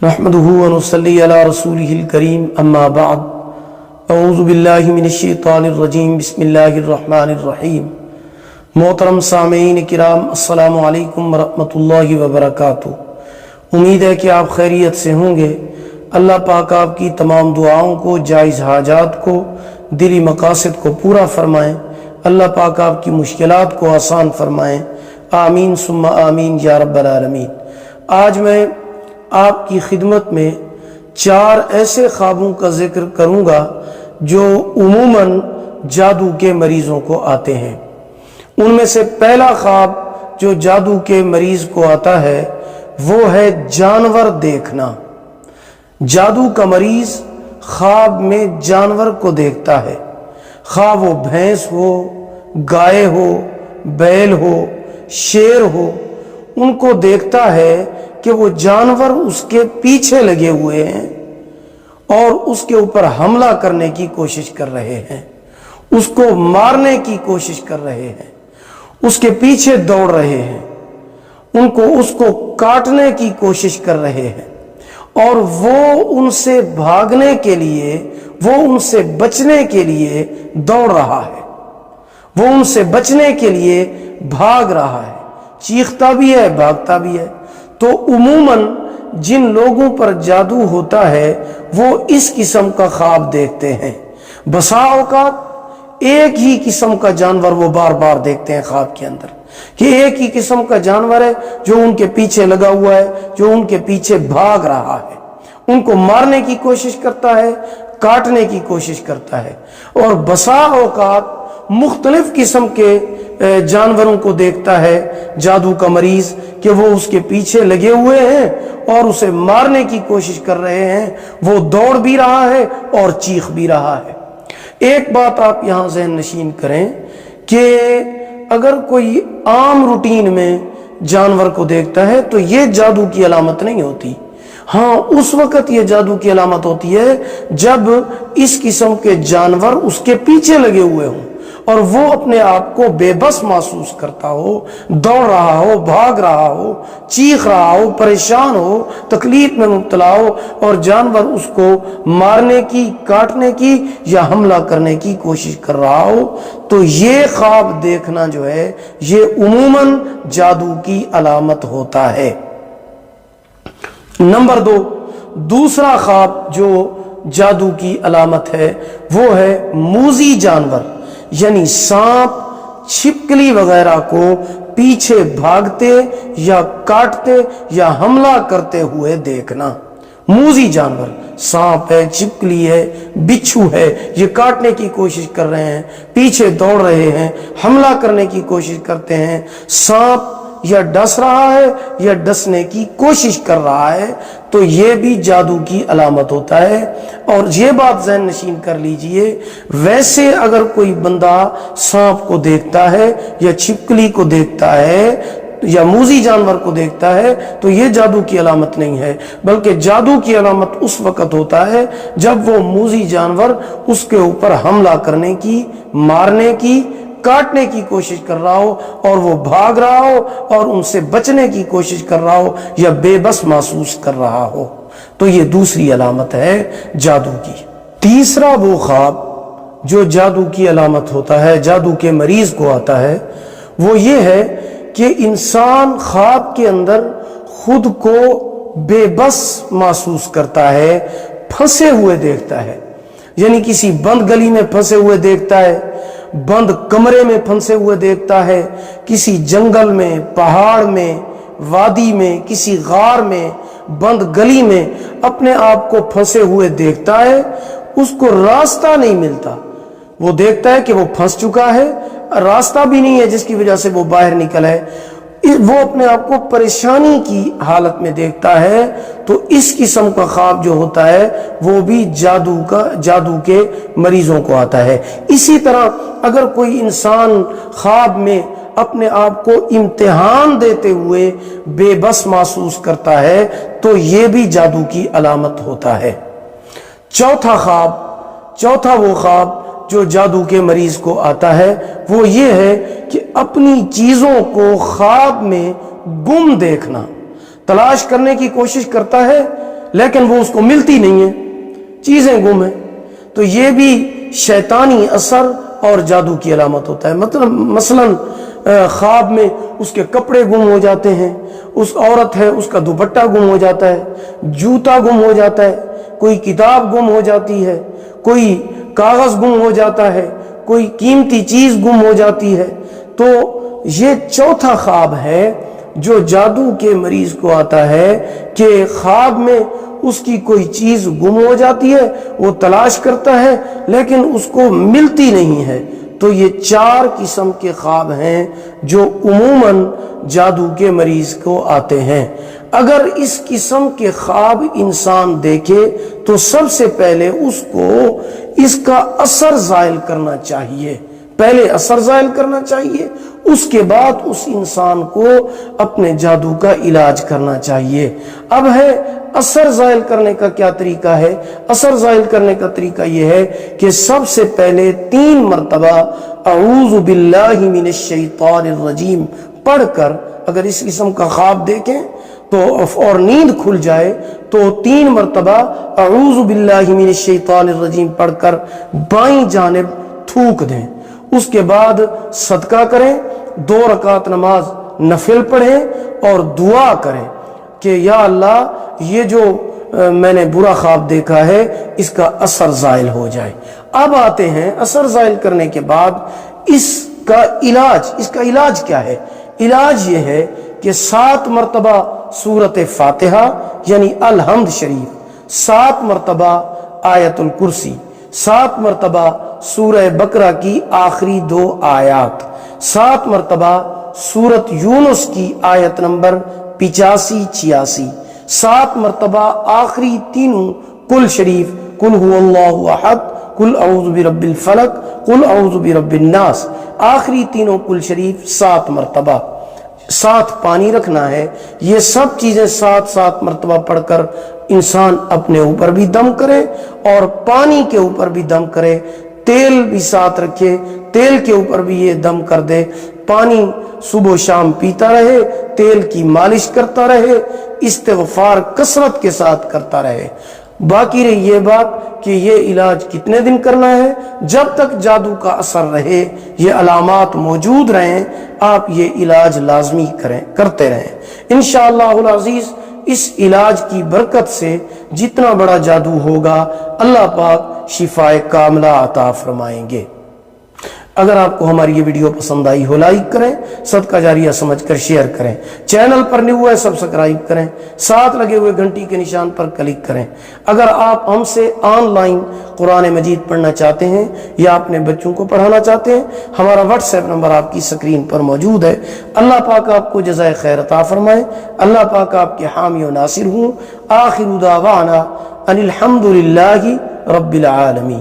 نحمده ونصلي على رسوله الكريم اما بعد اعوذ باللہ من الشیطان الرجیم بسم اللہ الرحمن الرحیم۔ محترم سامعین کرام، السلام علیکم ورحمۃ اللہ وبرکاتہ۔ امید ہے کہ آپ خیریت سے ہوں گے۔ اللہ پاک آپ کی تمام دعاؤں کو، جائز حاجات کو، دلی مقاصد کو پورا فرمائیں۔ اللہ پاک آپ کی مشکلات کو آسان فرمائیں۔ آمین ثم آمین یا رب العالمین۔ آج میں آپ کی خدمت میں 4 ایسے خوابوں کا ذکر کروں گا جو عموماً جادو کے مریضوں کو آتے ہیں۔ ان میں سے پہلا خواب جو جادو کے مریض کو آتا ہے وہ ہے جانور دیکھنا۔ جادو کا مریض خواب میں جانور کو دیکھتا ہے، خواہ وہ بھینس ہو، گائے ہو، بیل ہو، شیر ہو۔ ان کو دیکھتا ہے کہ وہ جانور اس کے پیچھے لگے ہوئے ہیں اور اس کے اوپر حملہ کرنے کی کوشش کر رہے ہیں، اس کو مارنے کی کوشش کر رہے ہیں، اس کے پیچھے دوڑ رہے ہیں، اس کو کاٹنے کی کوشش کر رہے ہیں، اور وہ ان سے بھاگنے کے لیے، وہ ان سے بچنے کے لیے دوڑ رہا ہے، وہ ان سے بچنے کے لیے بھاگ رہا ہے، چیختا بھی ہے، بھاگتا بھی ہے۔ تو عموماً جن لوگوں پر جادو ہوتا ہے وہ اس قسم کا خواب دیکھتے ہیں۔ بسا اوقات ایک ہی قسم کا جانور وہ بار بار دیکھتے ہیں خواب کے اندر، کہ ایک ہی قسم کا جانور ہے جو ان کے پیچھے لگا ہوا ہے، جو ان کے پیچھے بھاگ رہا ہے، ان کو مارنے کی کوشش کرتا ہے، کاٹنے کی کوشش کرتا ہے۔ اور بسا اوقات مختلف قسم کے جانوروں کو دیکھتا ہے جادو کا مریض، کہ وہ اس کے پیچھے لگے ہوئے ہیں اور اسے مارنے کی کوشش کر رہے ہیں، وہ دوڑ بھی رہا ہے اور چیخ بھی رہا ہے۔ ایک بات آپ یہاں ذہن نشین کریں کہ اگر کوئی عام روٹین میں جانور کو دیکھتا ہے تو یہ جادو کی علامت نہیں ہوتی۔ ہاں، اس وقت یہ جادو کی علامت ہوتی ہے جب اس قسم کے جانور اس کے پیچھے لگے ہوئے ہوں اور وہ اپنے آپ کو بے بس محسوس کرتا ہو، دوڑ رہا ہو، بھاگ رہا ہو، چیخ رہا ہو، پریشان ہو، تکلیف میں مبتلا ہو، اور جانور اس کو مارنے کی، کاٹنے کی یا حملہ کرنے کی کوشش کر رہا ہو، تو یہ خواب دیکھنا جو ہے یہ عموماً جادو کی علامت ہوتا ہے۔ نمبر 2، دوسرا خواب جو جادو کی علامت ہے وہ ہے موذی جانور، یعنی سانپ، چھپکلی وغیرہ کو پیچھے بھاگتے یا کاٹتے یا حملہ کرتے ہوئے دیکھنا۔ موذی جانور، سانپ ہے، چھپکلی ہے، بچھو ہے، یہ کاٹنے کی کوشش کر رہے ہیں، پیچھے دوڑ رہے ہیں، حملہ کرنے کی کوشش کرتے ہیں۔ سانپ یا ڈس رہا ہے یا ڈسنے کی کوشش کر رہا ہے تو یہ بھی جادو کی علامت ہوتا ہے۔ اور یہ بات ذہن نشین کر لیجئے، ویسے اگر کوئی بندہ سانپ کو دیکھتا ہے یا چھپکلی کو دیکھتا ہے یا موذی جانور کو دیکھتا ہے تو یہ جادو کی علامت نہیں ہے، بلکہ جادو کی علامت اس وقت ہوتا ہے جب وہ موذی جانور اس کے اوپر حملہ کرنے کی، مارنے کی، کاٹنے کی کوشش کر رہا ہو اور وہ بھاگ رہا ہو اور ان سے بچنے کی کوشش کر رہا ہو یا بے بس محسوس کر رہا ہو، تو یہ دوسری علامت ہے جادو کی۔ تیسرا وہ خواب جو جادو کی علامت ہوتا ہے، جادو کے مریض کو آتا ہے، وہ یہ ہے کہ انسان خواب کے اندر خود کو بے بس محسوس کرتا ہے، پھنسے ہوئے دیکھتا ہے، یعنی کسی بند گلی میں پھنسے ہوئے دیکھتا ہے، بند کمرے میں پھنسے ہوئے دیکھتا ہے، کسی جنگل میں، پہاڑ میں، وادی میں، کسی غار میں، بند گلی میں اپنے آپ کو پھنسے ہوئے دیکھتا ہے۔ اس کو راستہ نہیں ملتا، وہ دیکھتا ہے کہ وہ پھنس چکا ہے، راستہ بھی نہیں ہے جس کی وجہ سے وہ باہر نکل ہے، وہ اپنے آپ کو پریشانی کی حالت میں دیکھتا ہے۔ تو اس قسم کا خواب جو ہوتا ہے وہ بھی جادو کے مریضوں کو آتا ہے۔ اسی طرح اگر کوئی انسان خواب میں اپنے آپ کو امتحان دیتے ہوئے بے بس محسوس کرتا ہے تو یہ بھی جادو کی علامت ہوتا ہے۔ چوتھا وہ خواب جو جادو کے مریض کو آتا ہے وہ یہ ہے کہ اپنی چیزوں کو خواب میں گم دیکھنا، تلاش کرنے کی کوشش کرتا ہے لیکن وہ اس کو ملتی نہیں ہے، چیزیں گم ہیں۔ تو یہ بھی شیطانی اثر اور جادو کی علامت ہوتا ہے۔ مطلب مثلاً خواب میں اس کے کپڑے گم ہو جاتے ہیں، اس عورت ہے اس کا دوپٹہ گم ہو جاتا ہے، جوتا گم ہو جاتا ہے، کوئی کتاب گم ہو جاتی ہے، کوئی کاغذ گم ہو جاتا ہے، کوئی قیمتی چیز گم ہو جاتی ہے۔ تو یہ چوتھا خواب ہے جو جادو کے مریض کو آتا ہے کہ خواب میں اس کی کوئی چیز گم ہو جاتی ہے، وہ تلاش کرتا ہے لیکن اس کو ملتی نہیں ہے۔ تو یہ 4 قسم کے خواب ہیں جو عموماً جادو کے مریض کو آتے ہیں۔ اگر اس قسم کے خواب انسان دیکھے تو سب سے پہلے اس کو اس کا اثر زائل کرنا چاہیے، پہلے اثر زائل کرنا چاہیے، اس کے بعد اس انسان کو اپنے جادو کا علاج کرنا چاہیے۔ اب ہے اثر زائل کرنے کا کیا طریقہ ہے؟ اثر زائل کرنے کا طریقہ یہ ہے کہ سب سے پہلے 3 مرتبہ اعوذ باللہ من الشیطان الرجیم پڑھ کر، اگر اس قسم کا خواب دیکھیں تو اور نیند کھل جائے تو 3 مرتبہ اعوذ باللہ من الشیطان الرجیم پڑھ کر بائیں جانب تھوک دیں۔ اس کے بعد صدقہ کریں، 2 رکعت نماز نفل پڑھیں اور دعا کریں کہ یا اللہ یہ جو میں نے برا خواب دیکھا ہے اس کا اثر زائل ہو جائے۔ اب آتے ہیں اثر زائل کرنے کے بعد اس کا علاج کیا ہے؟ علاج یہ ہے کہ 7 مرتبہ سورۃ فاتحہ یعنی الحمد شریف، 7 مرتبہ آیت الکرسی، 7 مرتبہ سورہ بقرہ کی آخری 2 آیات، 7 مرتبہ سورۃ یونس کی آیت نمبر 85-86، 7 مرتبہ آخری 3 قل شریف، قل هو اللہ احد، قل اعوذ برب الفلق، قل اعوذ برب الناس، آخری 3 قل شریف 7 مرتبہ۔ ساتھ پانی رکھنا ہے۔ یہ سب چیزیں 7 مرتبہ پڑھ کر انسان اپنے اوپر بھی دم کرے اور پانی کے اوپر بھی دم کرے، تیل بھی ساتھ رکھے، تیل کے اوپر بھی یہ دم کر دے، پانی صبح و شام پیتا رہے، تیل کی مالش کرتا رہے، استغفار کثرت کے ساتھ کرتا رہے۔ باقی رہی یہ بات کہ یہ علاج کتنے دن کرنا ہے؟ جب تک جادو کا اثر رہے، یہ علامات موجود رہیں، آپ یہ علاج لازمی کرتے رہیں۔ انشاءاللہ العزیز اس علاج کی برکت سے جتنا بڑا جادو ہوگا اللہ پاک شفاء کاملہ عطا فرمائیں گے۔ اگر آپ کو ہماری یہ ویڈیو پسند آئی ہو لائک کریں، صدقہ جاریہ سمجھ کر شیئر کریں، چینل پر نیو ہے سبسکرائب کریں، ساتھ لگے ہوئے گھنٹی کے نشان پر کلک کریں۔ اگر آپ ہم سے آن لائن قرآن مجید پڑھنا چاہتے ہیں یا اپنے بچوں کو پڑھانا چاہتے ہیں، ہمارا واٹس ایپ نمبر آپ کی سکرین پر موجود ہے۔ اللہ پاک آپ کو جزائے خیر عطا فرمائے، اللہ پاک آپ کے حامی و ناصر ہوں۔ آخر دعوانا ان الحمد للہ رب العالمین۔